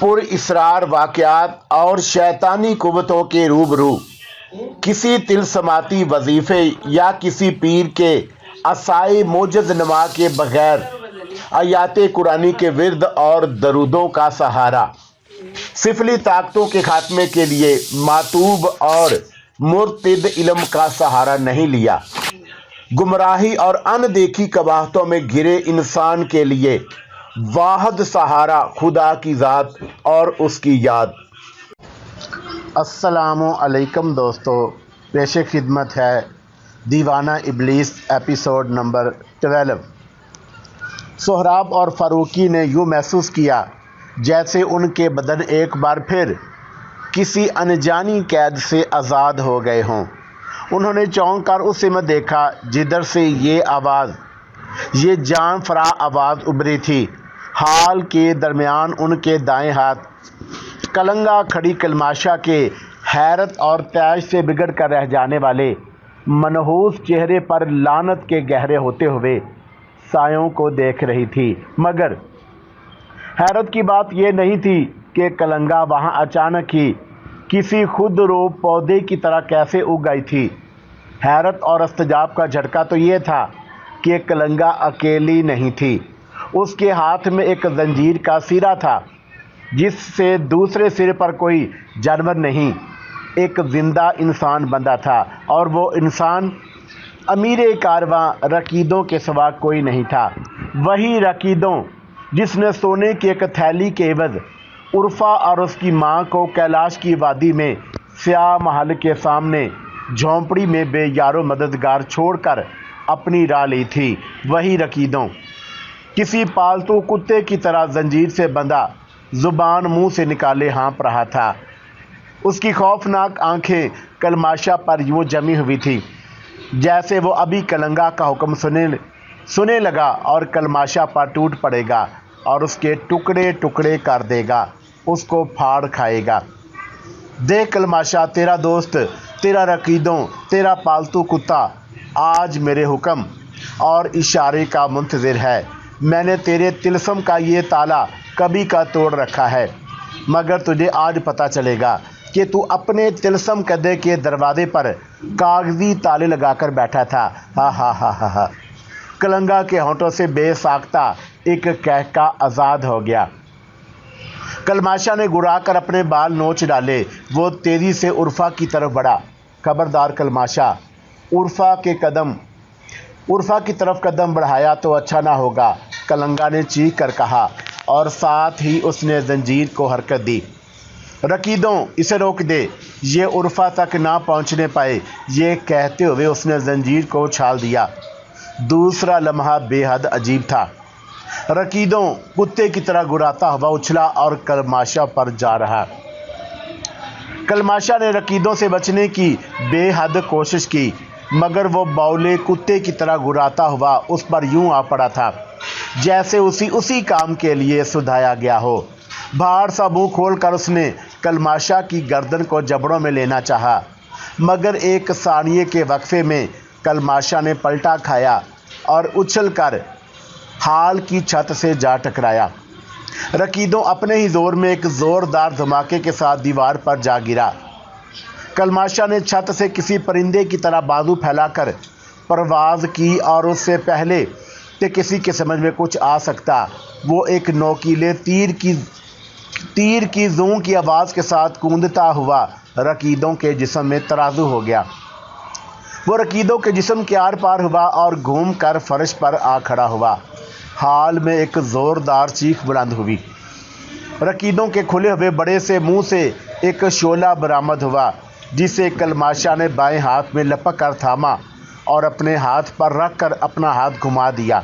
پر اسرار واقعات اور شیطانی قوتوں کے روبرو کسی طلسماتی وظیفے یا کسی پیر کے عصائے موجز نما کے بغیر آیات قرآنی کے ورد اور درودوں کا سہارا سفلی طاقتوں کے خاتمے کے لیے ماتوب اور مرتد علم کا سہارا نہیں لیا۔ گمراہی اور اندیکھی قباحتوں میں گرے انسان کے لیے واحد سہارا خدا کی ذات اور اس کی یاد۔ السلام علیکم دوستو، پیش خدمت ہے دیوانہ ابلیس ایپیسوڈ نمبر 12۔ سہراب اور فاروقی نے یوں محسوس کیا جیسے ان کے بدن ایک بار پھر کسی انجانی قید سے آزاد ہو گئے ہوں۔ انہوں نے چونک کر اس سمت دیکھا جدھر سے یہ جان فرا آواز ابری تھی۔ حال کے درمیان ان کے دائیں ہاتھ کلنگا کھڑی کلماشا کے حیرت اور تیش سے بگڑ کر رہ جانے والے منحوس چہرے پر لعنت کے گہرے ہوتے ہوئے سایوں کو دیکھ رہی تھی۔ مگر حیرت کی بات یہ نہیں تھی کہ کلنگا وہاں اچانک ہی کسی خود رو پودے کی طرح کیسے اگ گئی تھی۔ حیرت اور استعجاب کا جھٹکا تو یہ تھا کہ کلنگا اکیلی نہیں تھی۔ اس کے ہاتھ میں ایک زنجیر کا سرا تھا جس سے دوسرے سرے پر کوئی جانور نہیں، ایک زندہ انسان بندھا تھا، اور وہ انسان امیر کارواں رکیدوں کے سوا کوئی نہیں تھا۔ وہی رکیدوں جس نے سونے کی ایک تھیلی کے عوض عرفہ اور اس کی ماں کو کیلاش کی وادی میں سیاہ محل کے سامنے جھونپڑی میں بے یار و مددگار چھوڑ کر اپنی راہ لی تھی۔ وہی رکیدوں کسی پالتو کتے کی طرح زنجیر سے بندھا زبان منہ سے نکالے ہانپ رہا تھا۔ اس کی خوفناک آنکھیں کلماشا پر یوں جمی ہوئی تھی جیسے وہ ابھی کلنگا کا حکم سنے لگا اور کلماشا پر ٹوٹ پڑے گا اور اس کے ٹکڑے ٹکڑے کر دے گا، اس کو پھاڑ کھائے گا۔ دیکھ کلماشا، تیرا دوست، تیرا رکیدوں، تیرا پالتو کتا آج میرے حکم اور اشارے کا منتظر ہے۔ میں نے تیرے طلسم کا یہ تالا کبھی کا توڑ رکھا ہے، مگر تجھے آج پتہ چلے گا کہ تو اپنے طلسم کدے کے دروازے پر کاغذی تالے لگا کر بیٹھا تھا۔ ہا ہا ہا ہا ہا۔ کلنگا کے ہونٹوں سے بے ساختہ ایک قہقہ آزاد ہو گیا۔ کلماشا نے گڑا کر اپنے بال نوچ ڈالے۔ وہ تیزی سے عرفہ کی طرف بڑھا۔ خبردار کلماشا، عرفہ کی طرف قدم بڑھایا تو اچھا نہ ہوگا، کلنگا نے چیخ کر کہا، اور ساتھ ہی اس نے زنجیر کو حرکت دی۔ رکیدوں، اسے روک دے، یہ عرفہ تک نہ پہنچنے پائے۔ یہ کہتے ہوئے اس نے زنجیر کو اچھال دیا۔ دوسرا لمحہ بے حد عجیب تھا۔ رکیدوں کتے کی طرح گراتا ہوا اچھلا اور کلماشا پر جا رہا۔ کلماشا نے رکیدوں سے بچنے کی بے حد کوشش کی، مگر وہ بولے کتے کی طرح گراتا ہوا اس پر یوں آ پڑا تھا جیسے اسی کام کے لیے سدھایا گیا ہو۔ بھاڑ سا منہ کھول کر اس نے کلماشا کی گردن کو جبڑوں میں لینا چاہا، مگر ایک ثانیے کے وقفے میں کلماشا نے پلٹا کھایا اور اچھل کر ہال کی چھت سے جا ٹکرایا۔ رکیدوں اپنے ہی زور میں ایک زوردار دھماکے کے ساتھ دیوار پر جا گرا۔ کلماشا نے چھت سے کسی پرندے کی طرح بازو پھیلا کر پرواز کی، اور اس سے پہلے کہ کسی کے سمجھ میں کچھ آ سکتا، وہ ایک نوکیلے تیر کی زوں کی آواز کے ساتھ کوندتا ہوا رکیدوں کے جسم میں ترازو ہو گیا۔ وہ رکیدوں کے جسم کے آر پار ہوا اور گھوم کر فرش پر آ کھڑا ہوا۔ حال میں ایک زوردار چیخ بلند ہوئی۔ رکیدوں کے کھلے ہوئے بڑے سے منہ سے ایک شعلہ برآمد ہوا جسے کلماشا نے بائیں ہاتھ میں لپک کر تھاما اور اپنے ہاتھ پر رکھ کر اپنا ہاتھ گھما دیا۔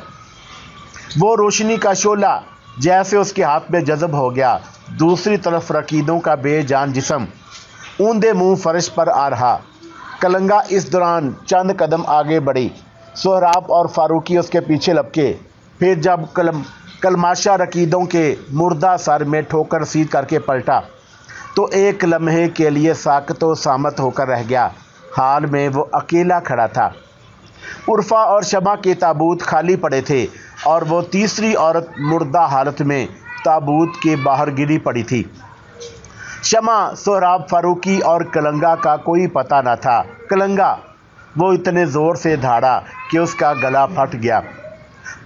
وہ روشنی کا شعلہ جیسے اس کے ہاتھ میں جذب ہو گیا۔ دوسری طرف رکیدوں کا بے جان جسم اوندے منہ فرش پر آ رہا۔ کلنگا اس دوران چند قدم آگے بڑھی۔ سہراب اور فاروقی اس کے پیچھے لپکے۔ پھر جب کلماشا رکیدوں کے مردہ سر میں ٹھوکر رسید کر کے پلٹا تو ایک لمحے کے لیے ساکت و صامت ہو کر رہ گیا۔ حال میں وہ اکیلا کھڑا تھا۔ عرفہ اور شمع کے تابوت خالی پڑے تھے اور وہ تیسری عورت مردہ حالت میں ताबूत के बाहर गिरी पड़ी थी। शमा, सोहराब, फारूकी और कलंगा का कोई पता न था। कलंगा, वो इतने ज़ोर से धाड़ा कि उसका गला फट गया।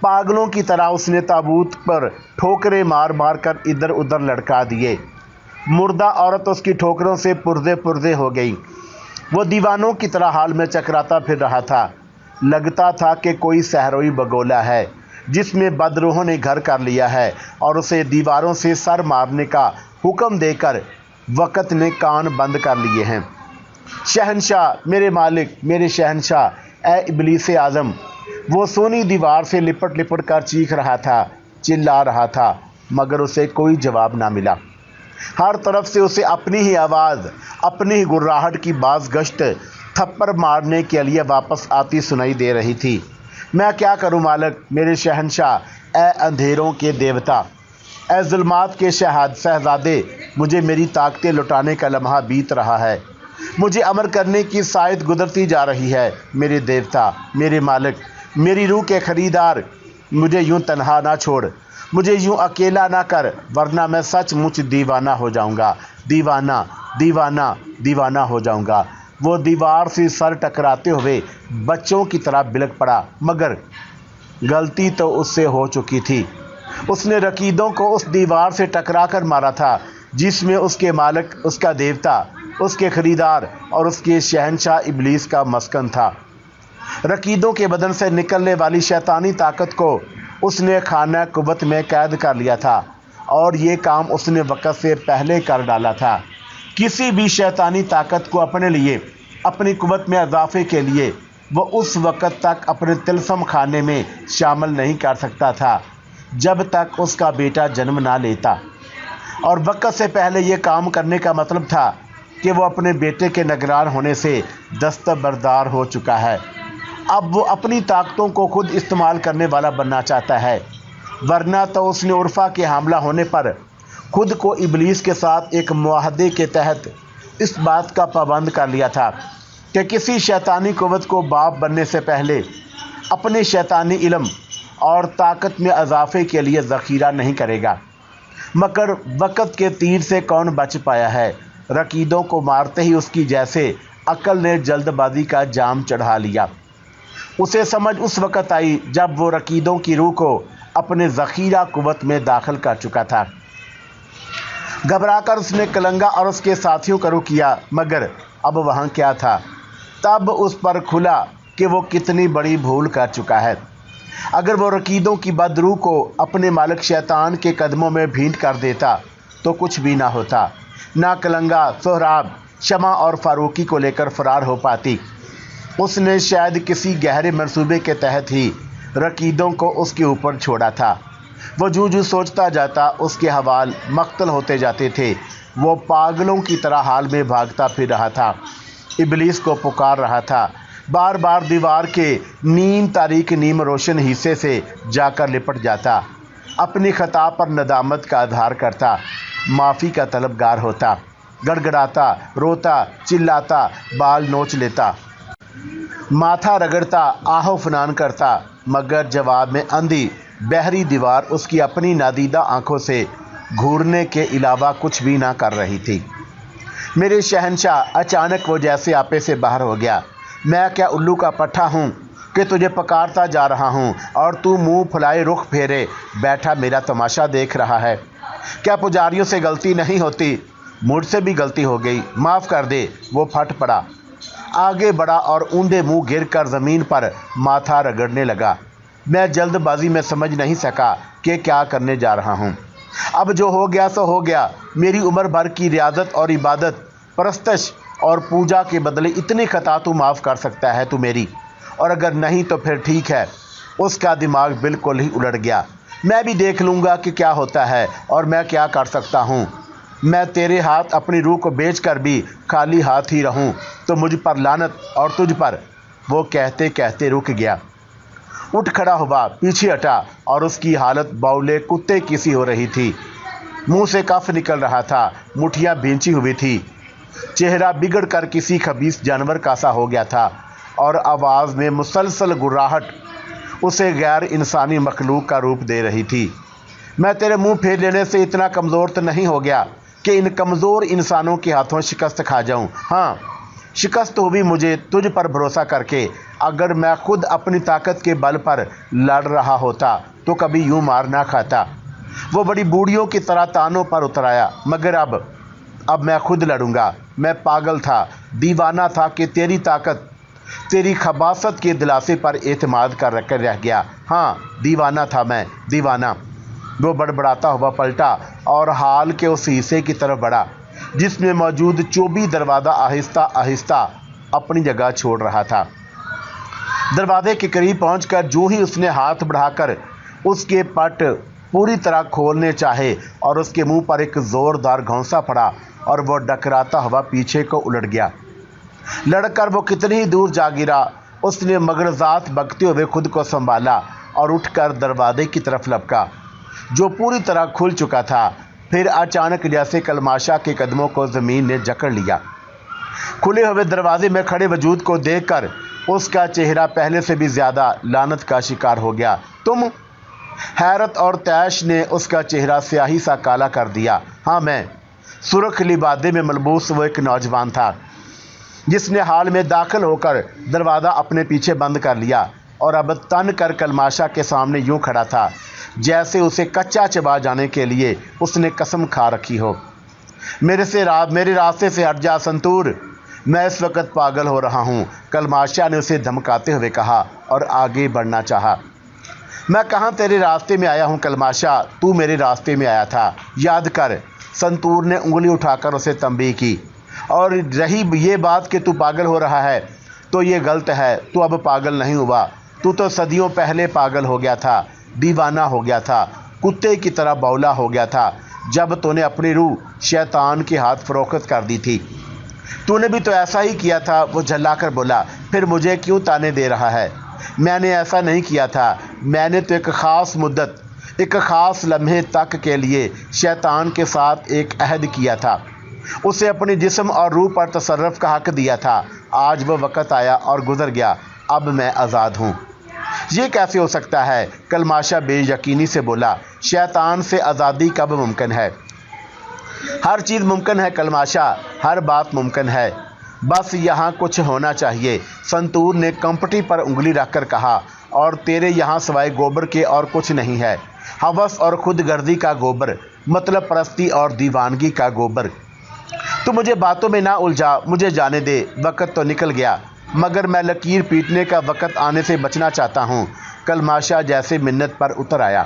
पागलों की तरह उसने ताबूत पर ठोकरें मार मार कर इधर उधर लटका दिए। मुर्दा औरत उसकी ठोकरों से पुर्जे पुर्जे हो गई। वो दीवानों की तरह हाल में चकराता फिर रहा था। लगता था कि कोई सहरोई बगोला है जिसमें बदरूहों ने घर कर लिया है और उसे दीवारों से सर मारने का हुक्म देकर वक़्त ने कान बंद कर लिए हैं। शहनशाह, मेरे मालिक, मेरे शहनशाह, ए इब्लीस आज़म, वो सोनी दीवार से लिपट लिपट कर चीख रहा था, चिल्ला रहा था, मगर उसे कोई जवाब ना मिला। हर तरफ से उसे अपनी ही आवाज़, अपनी ही गुर्राहट की बाज गश्त थप्पड़ मारने के लिए वापस आती सुनाई दे रही थी। मैं क्या करूं मालिक, मेरे शहनशाह, ए अंधेरों के देवता, ए जुल्मात के शहजादे, मुझे मेरी ताकतें लुटाने का लम्हा बीत रहा है। मुझे अमर करने की सायद गुजरती जा रही है। मेरे देवता, मेरे मालिक, मेरी रूह के खरीदार, मुझे यूं तन्हा ना छोड़, मुझे यूं अकेला ना कर, वरना मैं सचमुच दीवाना हो जाऊंगा। दीवाना, दीवाना, दीवाना हो जाऊंगा। वो दीवार से सर टकराते हुए बच्चों की तरह बिलक पड़ा, मगर गलती तो उससे हो चुकी थी। उसने रकीदों को उस दीवार से टकरा कर मारा था जिसमें उसके मालिक, उसका देवता, उसके खरीदार और उसके शहनशाह इब्लीस का मस्कन था। रकीदों के बदन से निकलने वाली शैतानी ताकत को उसने खाना कुव्वत में कैद कर लिया था और ये काम उसने वक़्त से पहले कर डाला था। किसी भी शैतानी ताकत को अपने लिए, अपनी कुव्वत में इजाफे के लिए वो उस वक़्त तक अपने तिलस्म खाने में शामिल नहीं कर सकता था जब तक उसका बेटा जन्म ना लेता। और वक़्त से पहले ये काम करने का मतलब था कि वो अपने बेटे के निगरान होने से दस्तबरदार हो चुका है। अब वो अपनी ताकतों को खुद इस्तेमाल करने वाला बनना चाहता है, वरना तो उसने उर्फ़ा के हमला होने पर खुद को इब्लीस के साथ एक मुआहदे के तहत इस बात का पाबंद कर लिया था कि किसी शैतानी कुव्वत को बाप बनने से पहले अपने शैतानी इल्म और ताकत में इजाफे के लिए ज़ख़ीरा नहीं करेगा। मगर वक़्त के तीर से कौन बच पाया है? रकीदों को मारते ही उसकी जैसे अक्ल ने जल्दबाजी का जाम चढ़ा लिया। उसे समझ उस वक़्त आई जब वो रकीदों की रूह को अपने ज़ख़ीरा कुव्वत में दाखिल कर चुका था। घबराकर उसने कलंगा और उसके साथियों का रुख किया, मगर अब वहाँ क्या था? तब उस पर खुला कि वो कितनी बड़ी भूल कर चुका है। अगर वो रकीदों की बदरूह को अपने मालिक शैतान के कदमों में भींट कर देता तो कुछ भी ना होता। ना कलंगा, सोहराब, शमा और फारूकी को लेकर फरार हो पाती। उसने शायद किसी गहरे मंसूबे के तहत ही रकीदों को उसके ऊपर छोड़ा था। वो जूं सोचता जाता उसके हवाल मख्तल होते जाते थे। वो पागलों की तरह हाल में भागता फिर रहा था, इब्लीस को पुकार रहा था। बार बार दीवार के नीम तारीक नीम रोशन हिस्से से जाकर लिपट जाता, अपनी खता पर नदामत का आधार करता, माफ़ी का तलबगार होता, गड़गड़ाता, रोता, चिल्लाता, बाल नोच लेता, माथा रगड़ता, आहो फनान करता, मगर जवाब में अंधी बहरी दीवार उसकी अपनी नादीदा आंखों से घूरने के अलावा कुछ भी ना कर रही थी। मेरे शहनशाह, अचानक वो जैसे आपे से बाहर हो गया। मैं क्या उल्लू का पट्ठा हूँ कि तुझे पकारता जा रहा हूँ और तू मुंह फुलाए रुख फेरे बैठा मेरा तमाशा देख रहा है? क्या पुजारियों से गलती नहीं होती? मुझसे भी गलती हो गई, माफ़ कर दे। वो फट पड़ा, आगे बढ़ा और ऊंधे मुंह गिरकर ज़मीन पर माथा रगड़ने लगा। मैं जल्दबाजी में समझ नहीं सका कि क्या करने जा रहा हूँ। अब जो हो गया सो हो गया। मेरी उम्र भर की रियाजत और इबादत, परस्तश और पूजा के बदले इतनी खता तू माफ़ कर सकता है तू मेरी? और अगर नहीं तो फिर ठीक है। उसका दिमाग बिल्कुल ही उलट गया। मैं भी देख लूँगा कि क्या होता है और मैं क्या कर सकता हूँ। मैं तेरे हाथ अपनी रूह को बेच कर भी खाली हाथ ही रहूं तो मुझ पर लानत और तुझ पर। वो कहते कहते रुक गया, उठ खड़ा हुआ, पीछे हटा और उसकी हालत बाउले कुत्ते की सी हो रही थी। मुंह से कफ निकल रहा था, मुठियाँ भींची हुई थी, चेहरा बिगड़ कर किसी खबीस जानवर का सा हो गया था और आवाज़ में मुसलसल गुर्राहट उसे गैर इंसानी मखलूक का रूप दे रही थी। मैं तेरे मुंह फेर लेने से इतना कमज़ोर तो नहीं हो गया कि इन कमज़ोर इंसानों के हाथों शिकस्त खा जाऊं। हाँ, शिकस्त हो भी मुझे तुझ पर भरोसा करके। अगर मैं खुद अपनी ताकत के बल पर लड़ रहा होता तो कभी यूं मार ना खाता। वो बड़ी बूढ़ियों की तरह तानों पर उतर आया, मगर अब मैं खुद लड़ूंगा। मैं पागल था, दीवाना था कि तेरी ताकत, तेरी खबासत के दिलासे पर एतमाद कर रह गया। हाँ, दीवाना था मैं, दीवाना। वो बड़बड़ाता हुआ पलटा और हाल के उस हिस्से की तरफ बढ़ा जिसमें मौजूद चोबी दरवाज़ा आहिस्ता आहिस्ता अपनी जगह छोड़ रहा था। दरवाजे के करीब पहुंचकर जो ही उसने हाथ बढ़ाकर उसके पट पूरी तरह खोलने चाहे और उसके मुंह पर एक ज़ोरदार घौंसा पड़ा और वो डकराता हुआ पीछे को उलट गया। लड़कर वो कितनी ही दूर जा गिरा। उसने मगरजात बकते हुए खुद को संभाला और उठकर दरवाजे की तरफ लपका जो पूरी तरह खुल चुका था। फिर अचानक जैसे कलमाशा के कदमों को ज़मीन ने जकड़ लिया। खुले हुए दरवाजे में खड़े वजूद को देखकर उसका चेहरा पहले से भी ज़्यादा लानत का शिकार हो गया। तुम? हैरत और तैश ने उसका चेहरा स्याही सा काला कर दिया। हाँ, मैं। सुर्ख लिबादे में मलबूस वो एक नौजवान था जिसने हाल में दाखिल होकर दरवाज़ा अपने पीछे बंद कर लिया और अब तन कर कलमाशा के सामने यूं खड़ा था जैसे उसे कच्चा चबा जाने के लिए उसने कसम खा रखी हो। मेरे रास्ते से हट जा संतूर, मैं इस वक्त पागल हो रहा हूँ, कलमाशा ने उसे धमकाते हुए कहा और आगे बढ़ना चाहा। मैं कहाँ तेरे रास्ते में आया हूँ कलमाशा, तू मेरे रास्ते में आया था, याद कर। संतूर ने उंगली उठाकर उसे तंबीह की। और रही ये बात कि तू पागल हो रहा है तो ये गलत है। तू अब पागल नहीं हुआ, तू तो सदियों पहले पागल हो गया था, दीवाना हो गया था, कुत्ते की तरह बौला हो गया था जब तूने अपनी रूह शैतान के हाथ फरोख्त कर दी थी। तूने भी तो ऐसा ही किया था, वो झल्लाकर बोला। फिर मुझे क्यों ताने दे रहा है? मैंने ऐसा नहीं किया था। मैंने तो एक ख़ास मुद्दत, एक ख़ास लम्हे तक के लिए शैतान के साथ एक अहद किया था, उसे अपनी जिस्म और रूह पर तसर्रुफ़ का हक़ दिया था। आज वो वक़्त आया और गुज़र गया, अब मैं आज़ाद हूँ। ये कैसे हो सकता है? कलमाशा बेयकीनी से बोला। शैतान से आज़ादी कब मुमकिन है? हर चीज़ मुमकिन है कलमाशा, हर बात मुमकिन है, बस यहाँ कुछ होना चाहिए। संतूर ने कंपटी पर उंगली रखकर कहा। और तेरे यहाँ सिवाय गोबर के और कुछ नहीं है, हवस और खुदगर्दी का गोबर, मतलब परस्ती और दीवानगी का गोबर। तो मुझे बातों में ना उलझा, मुझे जाने दे। वक़्त तो निकल गया मगर मैं लकीर पीटने का वक़्त आने से बचना चाहता हूँ। कलमाशा जैसे मिन्नत पर उतर आया।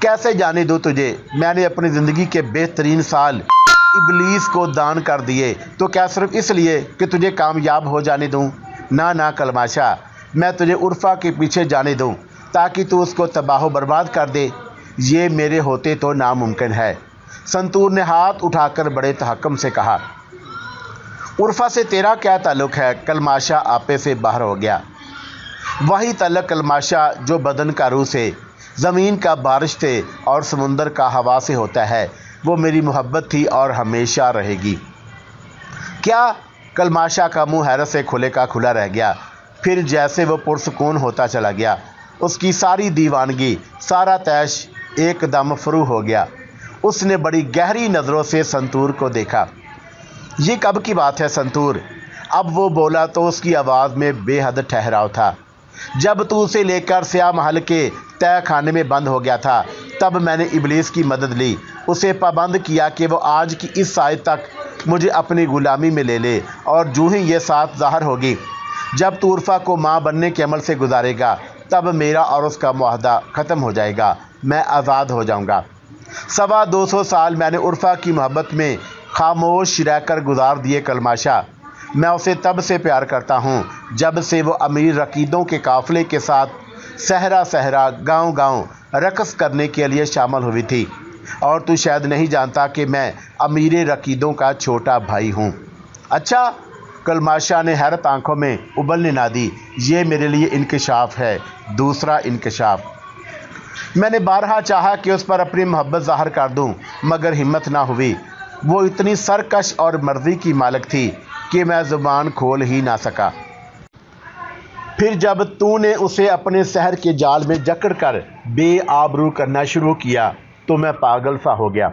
कैसे जाने दूँ तुझे? मैंने अपनी ज़िंदगी के बेहतरीन साल इब्लीस को दान कर दिए, तो क्या सिर्फ इसलिए कि तुझे कामयाब हो जाने दूँ? ना ना कलमाशा, मैं तुझे उर्फ़ा के पीछे जाने दूँ ताकि तू उसको तबाह बर्बाद कर दे? ये मेरे होते तो नामुमकिन है। संतूर ने हाथ उठाकर बड़े तहक्कुम से कहा। उर्फ़ा से तेरा क्या ताल्लुक़ है? कलमाशा आपे से बाहर हो गया। वही तल्लक कलमाशा जो बदन का रूह से, ज़मीन का बारिश से और समुंदर का हवा से होता है, वो मेरी मोहब्बत थी और हमेशा रहेगी। क्या? कलमाशा का मुंह हैरत से खुले का खुला रह गया। फिर जैसे वो पुरसकून होता चला गया, उसकी सारी दीवानगी, सारा तैश एकदम फरू हो गया। उसने बड़ी गहरी नज़रों से संतूर को देखा। ये कब की बात है संतूर? अब वो बोला तो उसकी आवाज़ में बेहद ठहराव था। जब तू उसे लेकर स्याह महल के तय खाने में बंद हो गया था, तब मैंने इब्लीस की मदद ली, उसे पाबंद किया कि वो आज की इस साइद तक मुझे अपनी ग़ुलामी में ले ले। और जो ही ये साथ ज़ाहिर होगी, जब तू उर्फ़ा को माँ बनने के अमल से गुजारेगा, तब मेरा और उसका मुआहदा ख़त्म हो जाएगा, मैं आज़ाद हो जाऊँगा। 225 साल मैंने उर्फ़ा की मोहब्बत में खामोश रहकर गुजार दिए कलमाशा। मैं उसे तब से प्यार करता हूँ जब से वो अमीर रकीदों के काफ़िले के साथ सहरा सहरा गांव-गांव रक़्स करने के लिए शामिल हुई थी। और तू शायद नहीं जानता कि मैं अमीर रकीदों का छोटा भाई हूँ। अच्छा? कलमाशा ने हैरत आंखों में उबलने ना दी। ये मेरे लिए इंकशाफ है, दूसरा इंकशाफ। मैंने बारहा चाहा कि उस पर अपनी मोहब्बत ज़ाहिर कर दूँ, मगर हिम्मत ना हुई। वो इतनी सरकश और मर्ज़ी की मालिक थी कि मैं ज़ुबान खोल ही ना सका। फिर जब तूने उसे अपने सहर के जाल में जकड़ कर बेआबरू करना शुरू किया, تو میں پاگل سا ہو گیا۔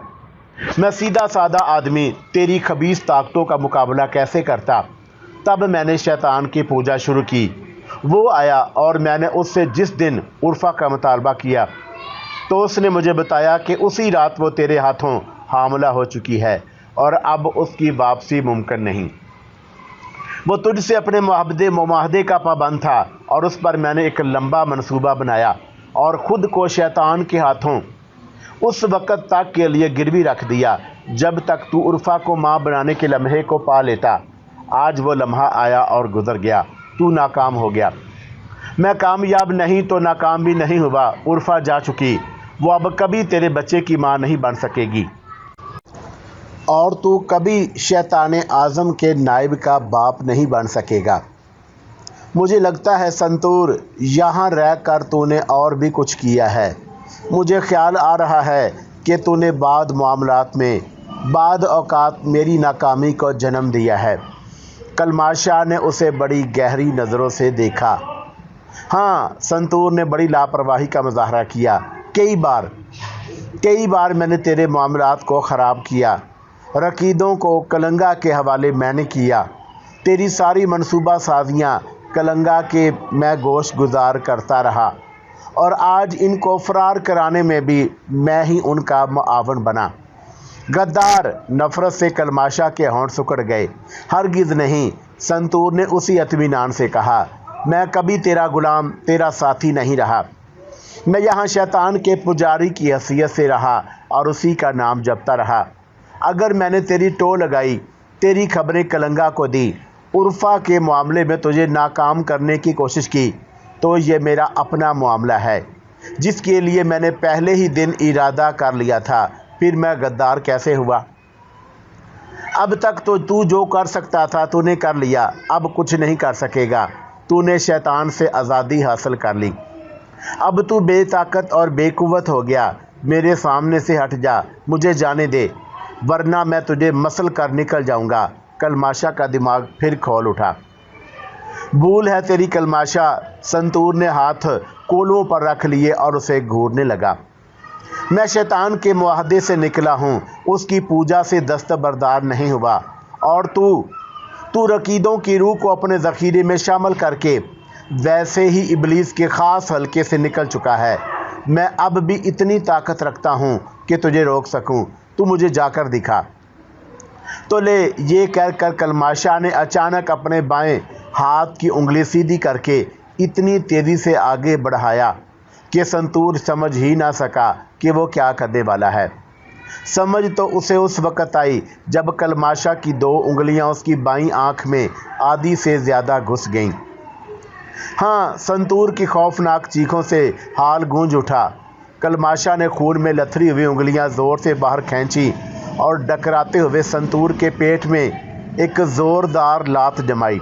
میں سیدھا سادہ آدمی تیری خبیث طاقتوں کا مقابلہ کیسے کرتا؟ تب میں نے شیطان کی پوجا شروع کی۔ وہ آیا اور میں نے اس سے جس دن عرفہ کا مطالبہ کیا تو اس نے مجھے بتایا کہ اسی رات وہ تیرے ہاتھوں حاملہ ہو چکی ہے اور اب اس کی واپسی ممکن نہیں۔ وہ تجھ سے اپنے معاہدے کا پابند تھا اور اس پر میں نے ایک لمبا منصوبہ بنایا اور خود کو شیطان کے ہاتھوں اس وقت تک کے لیے گروی رکھ دیا جب تک تو عرفہ کو ماں بنانے کے لمحے کو پا لیتا۔ آج وہ لمحہ آیا اور گزر گیا، تو ناکام ہو گیا۔ میں کامیاب نہیں تو ناکام بھی نہیں ہوا۔ عرفہ جا چکی، وہ اب کبھی تیرے بچے کی ماں نہیں بن سکے گی اور تو کبھی شیطان اعظم کے نائب کا باپ نہیں بن سکے گا۔ مجھے لگتا ہے سنتور یہاں رہ کر تو نے اور بھی کچھ کیا ہے۔ مجھے خیال آ رہا ہے کہ تو نے بعض معاملات میں بعض اوقات میری ناکامی کو جنم دیا ہے۔ کلماش شاہ نے اسے بڑی گہری نظروں سے دیکھا۔ ہاں، سنتور نے بڑی لاپرواہی کا مظاہرہ کیا۔ کئی بار میں نے تیرے معاملات کو خراب کیا۔ رقیدوں کو کلنگا کے حوالے میں نے کیا۔ تیری ساری منصوبہ سازیاں کلنگا کے میں گوش گزار کرتا رہا اور آج ان کو فرار کرانے میں بھی میں ہی ان کا معاون بنا۔ غدار! نفرت سے کلماشا کے ہونٹ سکڑ گئے۔ ہرگز نہیں، سنتور نے اسی اطمینان سے کہا۔ میں کبھی تیرا غلام، تیرا ساتھی نہیں رہا۔ میں یہاں شیطان کے پجاری کی حیثیت سے رہا اور اسی کا نام جپتا رہا۔ اگر میں نے تیری ٹو لگائی، تیری خبریں کلنگا کو دی، عرفہ کے معاملے میں تجھے ناکام کرنے کی کوشش کی، تو یہ میرا اپنا معاملہ ہے جس کے لیے میں نے پہلے ہی دن ارادہ کر لیا تھا۔ پھر میں غدار کیسے ہوا؟ اب تک تو جو کر سکتا تھا تو نے کر لیا، اب کچھ نہیں کر سکے گا۔ تو نے شیطان سے آزادی حاصل کر لی۔ اب تو بے طاقت اور بے قوت ہو گیا۔ میرے سامنے سے ہٹ جا، مجھے جانے دے، ورنہ میں تجھے مسل کر نکل جاؤں گا۔ کلماشا کا دماغ پھر کھول اٹھا۔ بھول ہے تیری کلماشا۔ سنتور نے ہاتھ کولوں پر رکھ لیے اور اسے گھورنے لگا۔ میں شیطان کے معاہدے سے نکلا ہوں، اس کی پوجا سے دستبردار نہیں ہوا، اور تو رقیدوں کی روح کو اپنے ذخیرے میں شامل کر کے ویسے ہی ابلیس کے خاص حلقے سے نکل چکا ہے۔ میں اب بھی اتنی طاقت رکھتا ہوں کہ تجھے روک سکوں۔ تو مجھے جا کر دکھا۔ تو لے، یہ کہہ کر کلماشا نے اچانک اپنے بائیں ہاتھ کی انگلی سیدھی کر کے اتنی تیزی سے آگے بڑھایا کہ سنتور سمجھ ہی نہ سکا کہ وہ کیا کرنے والا ہے۔ سمجھ تو اسے اس وقت آئی جب کلماشا کی 2 انگلیاں اس کی بائیں آنکھ میں آدھی سے زیادہ گھس گئیں۔ ہاں، سنتور کی خوفناک چیخوں سے حال گونج اٹھا۔ کلماشا نے خون میں لتھڑی ہوئی انگلیاں زور سے باہر کھینچی اور ڈکراتے ہوئے سنتور کے پیٹ میں ایک زوردار لات جمائی۔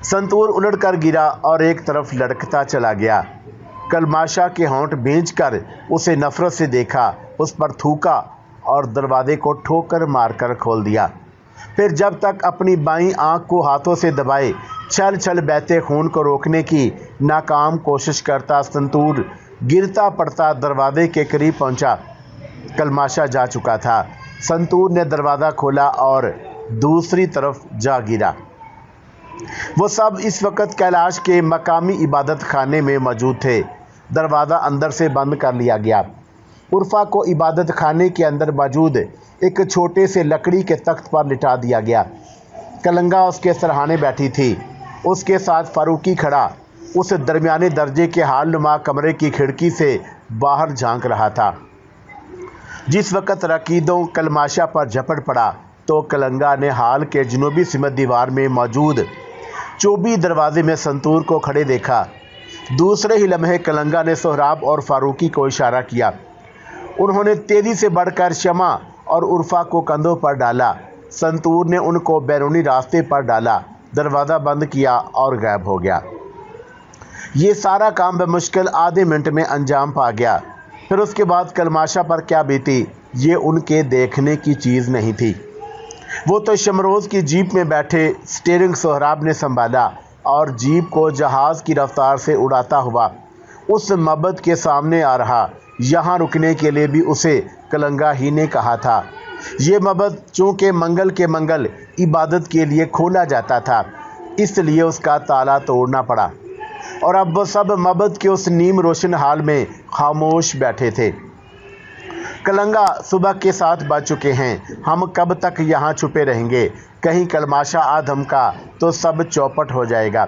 سنتور الٹ کر گرا اور ایک طرف لڑکتا چلا گیا۔ کلماشا کے ہونٹ بھینچ کر اسے نفرت سے دیکھا، اس پر تھوکا اور دروازے کو ٹھوکر مار کر کھول دیا۔ پھر جب تک اپنی بائیں آنکھ کو ہاتھوں سے دبائے چھل بہتے خون کو روکنے کی ناکام کوشش کرتا سنتور گرتا پڑتا دروازے کے قریب پہنچا۔ کلماشا جا چکا تھا۔ سنتور نے دروازہ کھولا اور دوسری طرف جا گرا۔ وہ سب اس وقت کیلاش کے مقامی عبادت خانے میں موجود تھے۔ دروازہ اندر سے بند کر لیا گیا۔ عرفہ کو عبادت خانے کے اندر موجود ایک چھوٹے سے لکڑی کے تخت پر لٹا دیا گیا۔ کلنگا اس کے سرہانے بیٹھی تھی، اس کے ساتھ فاروقی کھڑا اس درمیانے درجے کے حال نما کمرے کی کھڑکی سے باہر جھانک رہا تھا۔ جس وقت رقیدوں کلماشا پر جھپٹ پڑا تو کلنگا نے حال کے جنوبی سمت دیوار میں موجود چوبی دروازے میں سنتور کو کھڑے دیکھا۔ دوسرے ہی لمحے کلنگا نے سہراب اور فاروقی کو اشارہ کیا۔ انہوں نے تیزی سے بڑھ کر شمع اور عرفہ کو کندھوں پر ڈالا۔ سنتور نے ان کو بیرونی راستے پر ڈالا، دروازہ بند کیا اور غائب ہو گیا۔ یہ سارا کام بمشکل آدھے منٹ میں انجام پا گیا۔ پھر اس کے بعد کلماشا پر کیا بیتی یہ ان کے دیکھنے کی چیز نہیں تھی۔ وہ تو شمروز کی جیپ میں بیٹھے سٹیئرنگ سہراب نے سنبھالا اور جیپ کو جہاز کی رفتار سے اڑاتا ہوا اس معبد کے سامنے آ رہا यहाँ रुकने के लिए भी उसे कलंगा ही ने कहा था। ये मबद चूँकि मंगल के मंगल इबादत के लिए खोला जाता था, इसलिए उसका ताला तोड़ना पड़ा और अब वो सब मबद के उस नीम रोशन हाल में खामोश बैठे थे। कलंगा, सुबह के 7 बज चुके हैं, हम कब तक यहाँ छुपे रहेंगे? कहीं कलमाशा आ धमका तो सब चौपट हो जाएगा।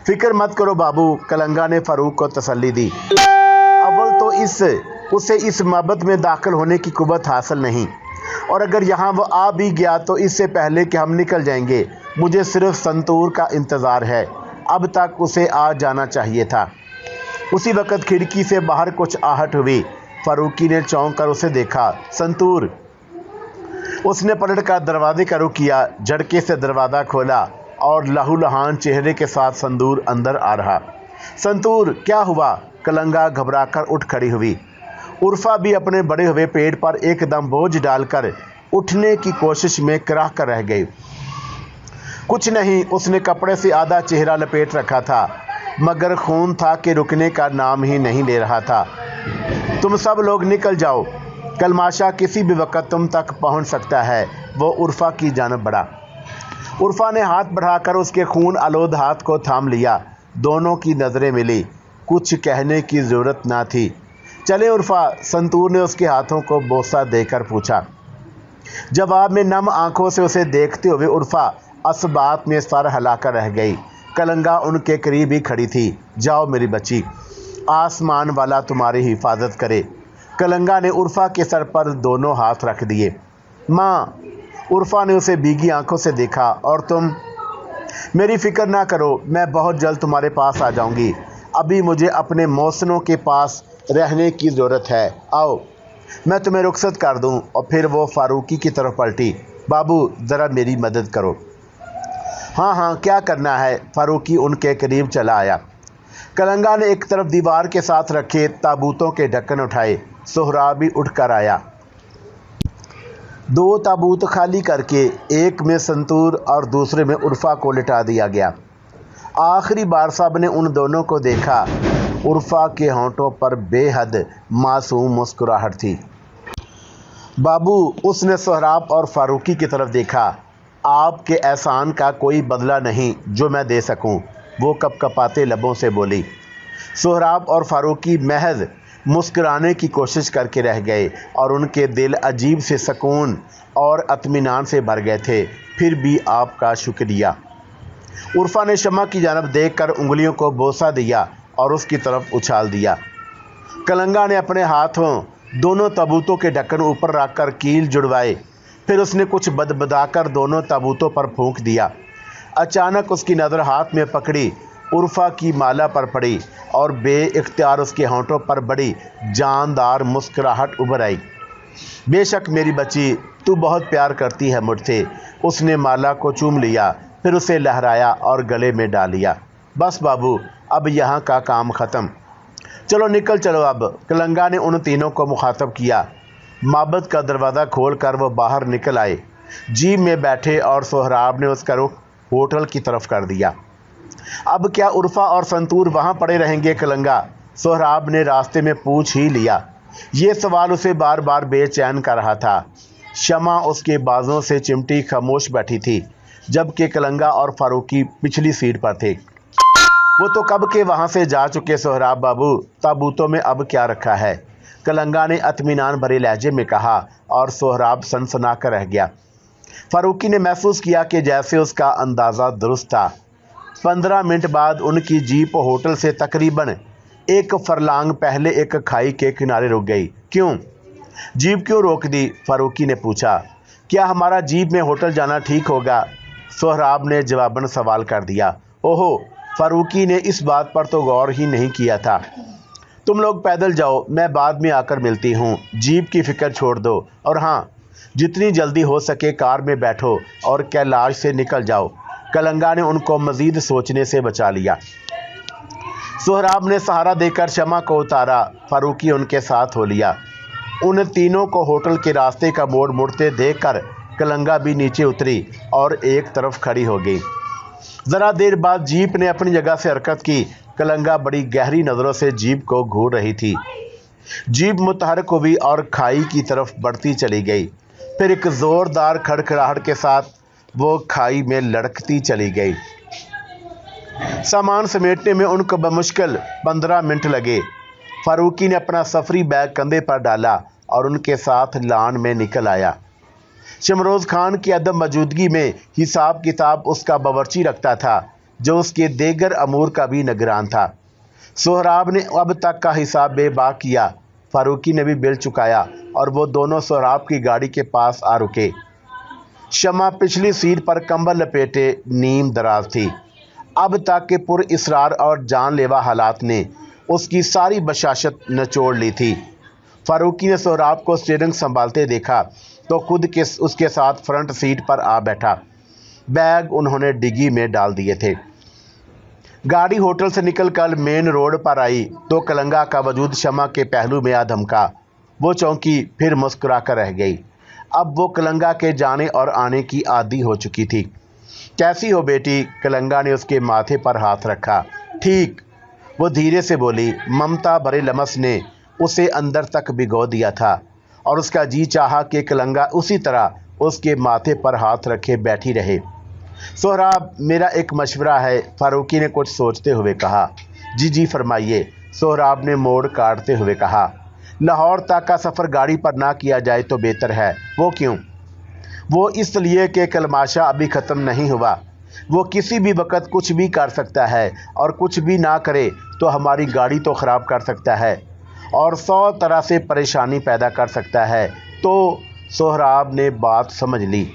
फिक्र मत करो बाबू, कलंगा ने फारूक को तसल्ली दी। अव्वल तो उसे इस मबद में दाखिल होने की कुव्वत हासिल नहीं, और अगर यहाँ वो आ भी गया तो इससे पहले कि हम निकल जाएंगे मुझे सिर्फ संतूर का इंतज़ार है। अब तक उसे आ जाना चाहिए था। उसी वक़्त खिड़की से बाहर कुछ आहट हुई। फारूकी ने चौंक कर उसे देखा। संतूर। उसने पलट कर दरवाजे का रुख किया, झटके से दरवाज़ा खोला और लहूलुहान चेहरे के साथ संतूर अंदर आ रहा। संतूर, क्या हुआ? कलंगा घबराकर उठ खड़ी हुई। उर्फा भी अपने बड़े हुए पेट पर एकदम बोझ डालकर उठने की कोशिश में कराह कर रह गई। कुछ नहीं, उसने कपड़े से आधा चेहरा लपेट रखा था, मगर खून था कि रुकने का नाम ही नहीं ले रहा था। तुम सब लोग निकल जाओ, कलमाशा किसी भी वक्त तुम तक पहुंच सकता है। वो उर्फा की जानब बढ़ा। उर्फा ने हाथ बढ़ाकर उसके खून आलूद हाथ को थाम लिया। दोनों की नज़रें मिली। कुछ कहने की ज़रूरत ना थी। चले उर्फा, संतूर ने उसके हाथों को बोसा देकर पूछा। जवाब में नम आंखों से उसे देखते हुए उर्फा असबात में सर हिलाकर रह गई। कलंगा उनके करीब ही खड़ी थी। जाओ मेरी बच्ची, आसमान वाला तुम्हारी हिफाजत करे। कलंगा ने उर्फा के सर पर दोनों हाथ रख दिए। माँ, उर्फा ने उसे भीगी आंखों से देखा। और तुम? मेरी फिक्र ना करो, मैं बहुत जल्द तुम्हारे पास आ जाऊंगी। अभी मुझे अपने मौसनों के पास रहने की ज़रूरत है। आओ, मैं तुम्हें रुखसत कर दूं। और फिर वो फारूकी की तरफ पलटी। बाबू, ज़रा मेरी मदद करो। हाँ हाँ, क्या करना है? फारूकी उनके करीब चला आया। कलंगा ने एक तरफ दीवार के साथ रखे ताबूतों के ढक्कन उठाए। सोहराब भी उठ कर आया। 2 ताबूत खाली करके एक में संतूर और दूसरे में उर्फा को लिटा दिया गया। आखिरी बार साहब ने उन दोनों को देखा। उर्फा के होंठों पर बेहद मासूम मुस्कुराहट थी। बाबू, उसने सोहराब और फारूकी की तरफ देखा। आपके एहसान का कोई बदला नहीं जो मैं दे सकूं, वो कपकपाते लबों से बोली। सोहराब और फारूकी महज मुस्कुराने की कोशिश करके रह गए और उनके दिल अजीब से सुकून और इत्मीनान से भर गए थे। फिर भी आपका शुक्रिया। उर्फा ने शमा की जानब देखकर उंगलियों को बोसा दिया और उसकी तरफ उछाल दिया। कलंगा ने अपने हाथों दोनों ताबूतों के ढक्कन ऊपर रखकर कील जुड़वाए। फिर उसने कुछ बदबदाकर दोनों ताबूतों पर फूंक दिया। अचानक उसकी नज़र हाथ में पकड़ी उर्फा की माला पर पड़ी और बेइख्तियार उसके होंठों पर बड़ी जानदार मुस्कुराहट उभर आई। बेशक मेरी बच्ची, तू बहुत प्यार करती है मुझसे। उसने माला को चूम लिया, फिर उसे लहराया और गले में डाल लिया। बस बाबू, अब यहाँ का काम ख़त्म, चलो निकल चलो अब। कलंगा ने उन तीनों को मुखातब किया। माबद का दरवाज़ा खोल कर वो बाहर निकल आए। जीप में बैठे और सोहराब ने उसका रुख होटल की तरफ कर दिया। अब क्या उर्फा और संतूर वहाँ पड़े रहेंगे? कलंगा, सोहराब ने रास्ते में पूछ ही लिया। ये सवाल उसे बार बार बेचैन कर रहा था। शमा उसके बाजों से चिमटी खामोश बैठी थी, जबकि कलंगा और फारूकी पिछली सीट पर थे। वो तो कब के वहाँ से जा चुके। सोहराब बाबू, ताबूतों में अब क्या रखा है? कलंगा ने इत्मीनान भरे लहजे में कहा और सोहराब सनसना कर रह गया। फारूकी ने महसूस किया कि जैसे उसका अंदाज़ा दुरुस्त था। 15 मिनट बाद उनकी जीप होटल से तकरीबन 1 फरलांग पहले एक खाई के किनारे रुक गई। क्यों? जीप क्यों रोक दी? फारूकी ने पूछा। क्या हमारा जीप में होटल जाना ठीक होगा? सोहराब ने जवाबन सवाल कर दिया। ओहो, फारूकी ने इस बात पर तो गौर ही नहीं किया था। तुम लोग पैदल जाओ, मैं बाद में आकर मिलती हूँ। जीप की फ़िक्र छोड़ दो और हाँ, जितनी जल्दी हो सके कार में बैठो और कैलाश से निकल जाओ। कलंगा ने उनको मज़ीद सोचने से बचा लिया। सोहराब ने सहारा देकर शमा को उतारा। फारूकी उनके साथ हो लिया। उन तीनों को होटल के रास्ते का मोड़ मुड़ते देखकर कलंगा भी नीचे उतरी और एक तरफ खड़ी हो गई। ज़रा देर बाद जीप ने अपनी जगह से हरकत की। कलंगा बड़ी गहरी नज़रों से जीप को घूर रही थी। जीप मुतहरक हुई और खाई की तरफ बढ़ती चली गई। फिर एक ज़ोरदार खड़खड़ाहट के साथ वो खाई में लड़कती चली गई। सामान समेटने में उनको बमुश्किल 15 मिनट लगे। फारूकी ने अपना सफरी बैग कंधे पर डाला और उनके साथ लान में निकल आया। शमरोज़ खान की अदम मौजूदगी में हिसाब किताब उसका बावर्ची रखता था, जो उसके देगर अमूर का भी निगरान था। सोहराब ने अब तक का हिसाब बेबाक किया। फारूकी ने भी बिल चुकाया और वो दोनों सोहराब की गाड़ी के पास आ रुके। शमा पिछली सीट पर कंबल लपेटे नीम दराज थी। अब तक के पुरइसरार और जानलेवा हालात ने उसकी सारी बशाशत निचोड़ ली थी। फारूकी ने सोहराब को स्टीयरिंग संभालते देखा तो खुद के उसके साथ फ्रंट सीट पर आ बैठा। बैग उन्होंने डिग्गी में डाल दिए थे। गाड़ी होटल से निकलकर मेन रोड पर आई तो कलंगा का वजूद शमा के पहलू में आ धमका। वो चौंकी, फिर मुस्कुरा कर रह गई। अब वो कलंगा के जाने और आने की आदी हो चुकी थी। कैसी हो बेटी? कलंगा ने उसके माथे पर हाथ रखा। ठीक, वो धीरे से बोली। ममता भरे लमस ने उसे अंदर तक भिगो दिया था और उसका जी चाहा कि कलंगा उसी तरह उसके माथे पर हाथ रखे बैठी रहे। सोहराब, मेरा एक मशवरा है, फारूकी ने कुछ सोचते हुए कहा। जी जी फरमाइए, सोहराब ने मोड़ काटते हुए कहा। लाहौर तक का सफ़र गाड़ी पर ना किया जाए तो बेहतर है। वो क्यों? वो इसलिए कि कलमाशा अभी ख़त्म नहीं हुआ। वो किसी भी वक्त कुछ भी कर सकता है और कुछ भी ना करे तो हमारी गाड़ी तो ख़राब कर सकता है और 100 तरह से परेशानी पैदा कर सकता है। तो सोहराब ने बात समझ ली।